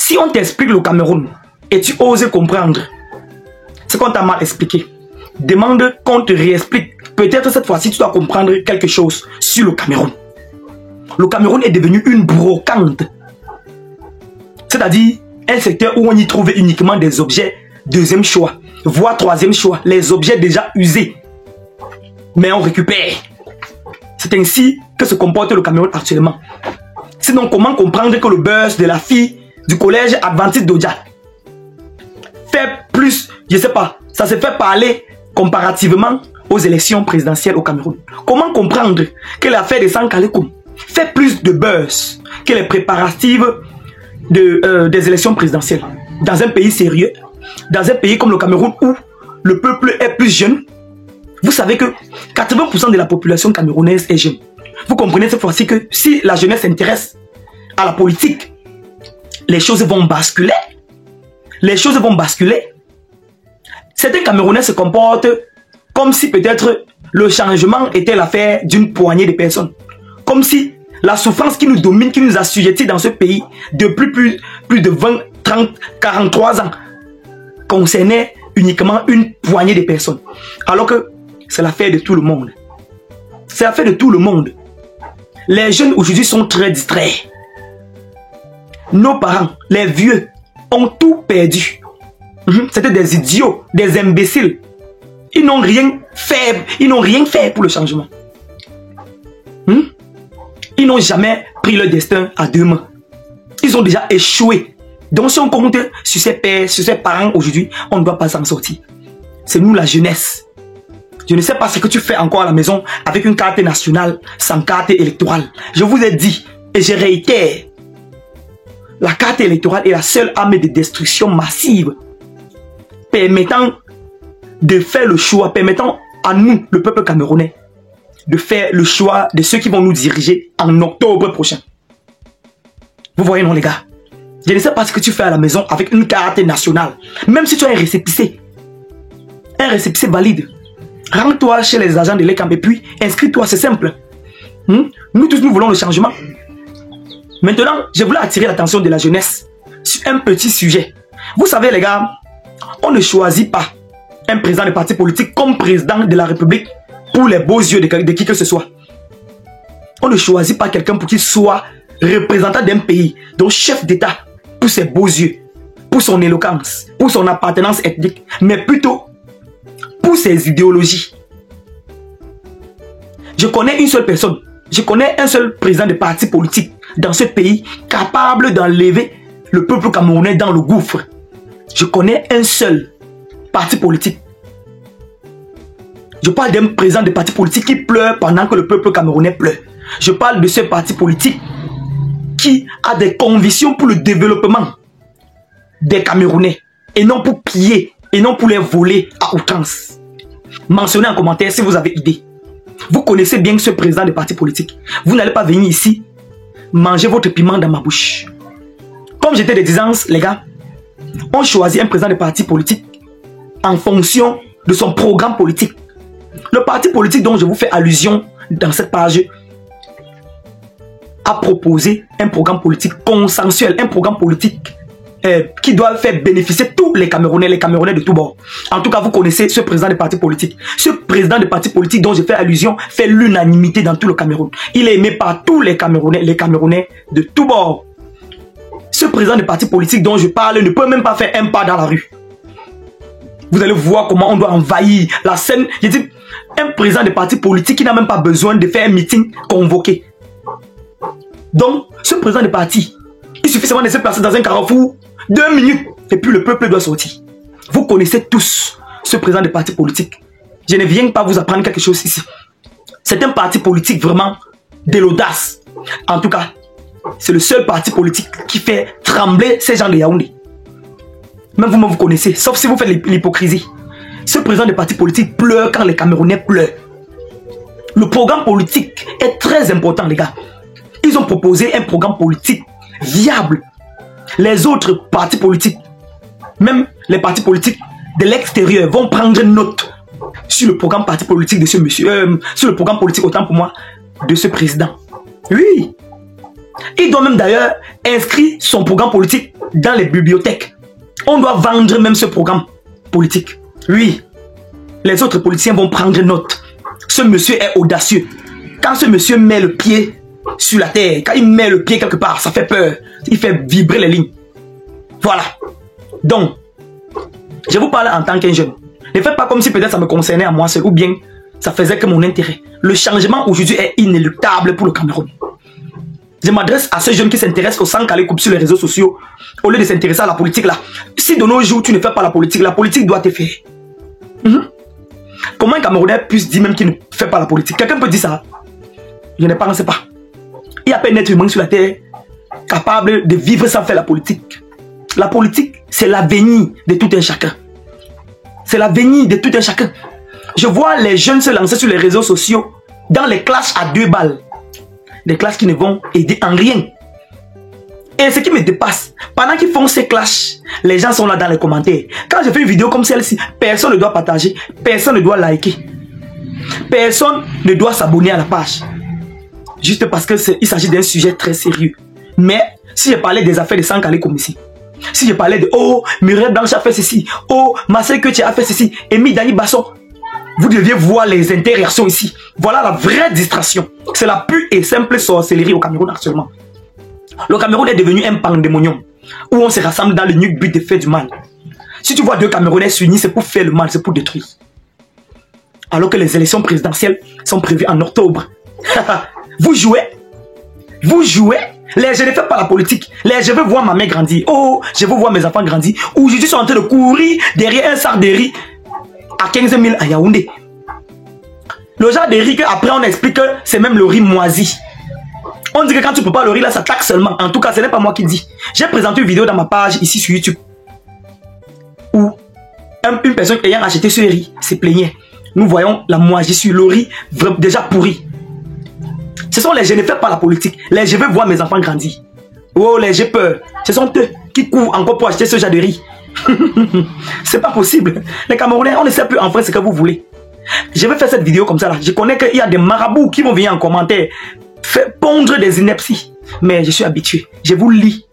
Si on t'explique le Cameroun et tu oses comprendre ce qu'on t'a mal expliqué, demande qu'on te réexplique. Peut-être cette fois-ci, tu dois comprendre quelque chose sur le Cameroun. Le Cameroun est devenu une brocante. C'est-à-dire un secteur où on y trouve uniquement des objets deuxième choix, voire troisième choix, les objets déjà usés. Mais on récupère. C'est ainsi que se comporte le Cameroun actuellement. Sinon, comment comprendre que le buzz de la fille du collège Adventiste d'Odja fait plus, je sais pas, ça se fait parler comparativement aux élections présidentielles au Cameroun? Comment comprendre que l'affaire de Sankalekoum fait plus de buzz que les préparatifs des élections présidentielles dans un pays sérieux, dans un pays comme le Cameroun où le peuple est plus jeune? Vous savez que 80% de la population camerounaise est jeune. Vous comprenez cette fois-ci que si la jeunesse s'intéresse à la politique, les choses vont basculer. Les choses vont basculer. Certains Camerounais se comportent comme si peut-être le changement était l'affaire d'une poignée de personnes. Comme si la souffrance qui nous domine, qui nous assujettit dans ce pays depuis plus de 20, 30, 43 ans concernait uniquement une poignée de personnes. Alors que c'est l'affaire de tout le monde. C'est l'affaire de tout le monde. Les jeunes aujourd'hui sont très distraits. Nos parents, les vieux, ont tout perdu. C'était des idiots, des imbéciles. Ils n'ont rien fait. Ils n'ont rien fait pour le changement. Ils n'ont jamais pris leur destin à deux mains. Ils ont déjà échoué. Donc si on compte sur ses pères, sur ses parents aujourd'hui, on ne doit pas s'en sortir. C'est nous la jeunesse. Je ne sais pas ce que tu fais encore à la maison avec une carte nationale sans carte électorale. Je vous ai dit et je réitère. La carte électorale est la seule arme de destruction massive permettant de faire le choix, permettant à nous, le peuple camerounais, de faire le choix de ceux qui vont nous diriger en octobre prochain. Vous voyez non les gars? Je ne sais pas ce que tu fais à la maison avec une carte nationale. Même si tu as un récépissé valide, rends-toi chez les agents de l'ECAM et puis inscris-toi, c'est simple. Nous tous, nous voulons le changement. Maintenant, je voulais attirer l'attention de la jeunesse sur un petit sujet. Vous savez les gars, on ne choisit pas un président de parti politique comme président de la République pour les beaux yeux de qui que ce soit. On ne choisit pas quelqu'un pour qu'il soit représentant d'un pays, donc chef d'État pour ses beaux yeux, pour son éloquence, pour son appartenance ethnique, mais plutôt pour ses idéologies. Je connais une seule personne, je connais un seul président de parti politique dans ce pays capable d'enlever le peuple camerounais dans le gouffre. Je connais un seul parti politique. Je parle d'un président de parti politique qui pleure pendant que le peuple camerounais pleure. Je parle de ce parti politique qui a des convictions pour le développement des Camerounais et non pour piller et non pour les voler à outrance. Mentionnez en commentaire si vous avez idée. Vous connaissez bien ce président de parti politique. Vous n'allez pas venir ici manger votre piment dans ma bouche. Comme j'étais de disance, les gars, on choisit un président de parti politique en fonction de son programme politique. Le parti politique dont je vous fais allusion dans cette page a proposé un programme politique consensuel, un programme politique qui doit faire bénéficier tous les Camerounais de tous bords. En tout cas, vous connaissez ce président de parti politique. Ce président de parti politique dont je fais allusion fait l'unanimité dans tout le Cameroun. Il est aimé par tous les Camerounais de tous bords. Ce président de parti politique dont je parle ne peut même pas faire un pas dans la rue. Vous allez voir comment on doit envahir la scène. Je dis, un président de parti politique qui n'a même pas besoin de faire un meeting convoqué. Donc, ce président de parti, il suffit seulement de se placer dans un carrefour, 2 minutes, et puis le peuple doit sortir. Vous connaissez tous ce président de parti politique. Je ne viens pas vous apprendre quelque chose ici. C'est un parti politique vraiment de l'audace. En tout cas, c'est le seul parti politique qui fait trembler ces gens de Yaoundé. Même vous connaissez, sauf si vous faites l'hypocrisie. Ce président de parti politique pleure quand les Camerounais pleurent. Le programme politique est très important, les gars. Ils ont proposé un programme politique viable. Les autres partis politiques, même les partis politiques de l'extérieur, vont prendre note sur le programme parti politique de ce monsieur, sur le programme politique, autant pour moi, de ce président. Oui, Il doit même d'ailleurs inscrire son programme politique dans les bibliothèques. On doit vendre même ce programme politique. Oui, les autres politiciens vont prendre note. Ce monsieur est audacieux. Quand ce monsieur met le pied sur la terre, quand il met le pied quelque part, ça fait peur. Il fait vibrer les lignes. Voilà. Donc, je vous parle en tant qu'un jeune. Ne faites pas comme si peut-être ça me concernait à moi seul ou bien ça faisait que mon intérêt. Le changement aujourd'hui est inéluctable pour le Cameroun. Je m'adresse à ceux jeunes qui s'intéressent au sang calé coupe sur les réseaux sociaux au lieu de s'intéresser à la politique là. Si de nos jours tu ne fais pas la politique doit te faire. Comment un Camerounais puisse dire même qu'il ne fait pas la politique? Quelqu'un peut dire ça? Je ne pense pas. Il y a pas un être humain sur la terre capable de vivre sans faire la politique. La politique, c'est l'avenir de tout un chacun. C'est l'avenir de tout un chacun. Je vois les jeunes se lancer sur les réseaux sociaux dans les classes à 2 balles. Des classes qui ne vont aider en rien. Et ce qui me dépasse, pendant qu'ils font ces clashs, les gens sont là dans les commentaires. Quand je fais une vidéo comme celle-ci, personne ne doit partager, personne ne doit liker. Personne ne doit s'abonner à la page. Juste parce qu'il s'agit d'un sujet très sérieux. Mais si je parlais des affaires de sang calé comme ici, si je parlais de oh, Muriel Blanche a fait ceci, oh, Marcel Ketche a fait ceci, Emi Dani Basson, vous deviez voir les interactions ici. Voilà la vraie distraction. C'est la pure et simple sorcellerie au Cameroun actuellement. Le Cameroun est devenu un pandémonium où on se rassemble dans le unique but de faire du mal. Si tu vois 2 Camerounais s'unir, c'est pour faire le mal, c'est pour détruire. Alors que les élections présidentielles sont prévues en octobre. Vous jouez. Vous jouez. Je ne fais pas la politique. Je veux voir ma mère grandir. Oh, je veux voir mes enfants grandir. Aujourd'hui, ils sont en train de courir derrière un sac de riz à 15 000 à Yaoundé. Le genre de riz qu'après on explique que c'est même le riz moisi. On dit que quand tu peux pas le riz là, ça taxe seulement. En tout cas, ce n'est pas moi qui dis. J'ai présenté une vidéo dans ma page ici sur YouTube où une personne ayant acheté ce riz se plaignait. Nous voyons la moisissure, le riz déjà pourri. Ce sont les je ne fais pas la politique. Les je veux voir mes enfants grandir. Oh, les j'ai peur. Ce sont eux qui courent encore pour acheter ce genre de riz. C'est pas possible. Les Camerounais, on ne sait plus en fait ce que vous voulez. Je vais faire cette vidéo comme ça là. Je connais qu'il y a des marabouts qui vont venir en commentaire faire pondre des inepties. Mais je suis habitué. Je vous lis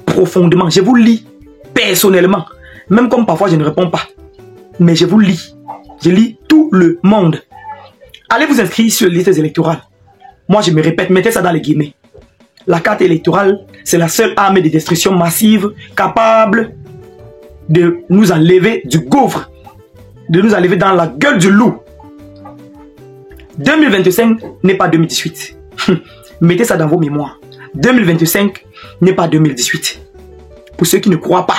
profondément. Je vous lis personnellement. Même comme parfois je ne réponds pas. Mais je vous lis. Je lis tout le monde. Allez vous inscrire sur les listes électorales. Moi je me répète, mettez ça dans les guillemets. La carte électorale, c'est la seule arme de destruction massive capable de nous enlever du gouffre, de nous enlever dans la gueule du loup. 2025 n'est pas 2018. Mettez ça dans vos mémoires. 2025 n'est pas 2018. Pour ceux qui ne croient pas.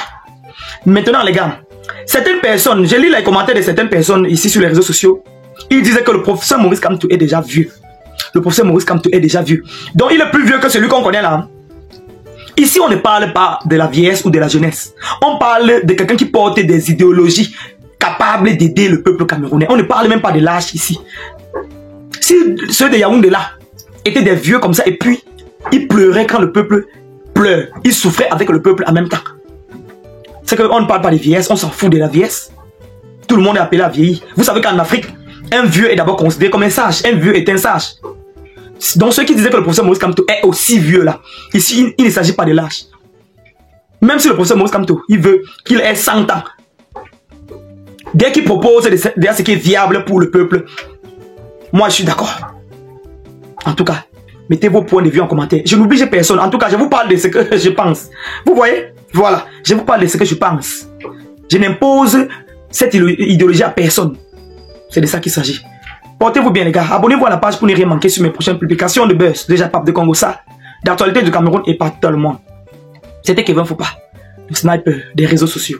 Maintenant les gars, certaines personnes, je lis les commentaires de certaines personnes ici sur les réseaux sociaux. Ils disaient que le professeur Maurice Kamto est déjà vieux. Le professeur Maurice Kamto est déjà vieux. Donc il est plus vieux que celui qu'on connaît là. Ici, on ne parle pas de la vieillesse ou de la jeunesse. On parle de quelqu'un qui porte des idéologies capables d'aider le peuple camerounais. On ne parle même pas de l'âge ici. Si ceux de Yaoundé là étaient des vieux comme ça et puis ils pleuraient quand le peuple pleure. Ils souffraient avec le peuple en même temps. C'est qu'on ne parle pas de vieillesse, on s'en fout de la vieillesse. Tout le monde est appelé à vieillir. Vous savez qu'en Afrique, un vieux est d'abord considéré comme un sage. Un vieux est un sage. Donc ceux qui disaient que le professeur Maurice Kamto est aussi vieux là, ici il ne s'agit pas de l'âge. Même si le professeur Maurice Kamto, il veut qu'il ait 100 ans. Dès qu'il propose déjà ce qui est viable pour le peuple, moi je suis d'accord. En tout cas, mettez vos points de vue en commentaire. Je n'oblige personne. En tout cas, je vous parle de ce que je pense. Vous voyez? Voilà. Je vous parle de ce que je pense. Je n'impose cette idéologie à personne. C'est de ça qu'il s'agit. Portez-vous bien les gars. Abonnez-vous à la page pour ne rien manquer sur mes prochaines publications de buzz. Déjà Pape de Congo ça. D'actualité du Cameroun et pas tout le monde. C'était Kevin Foupa, le sniper des réseaux sociaux.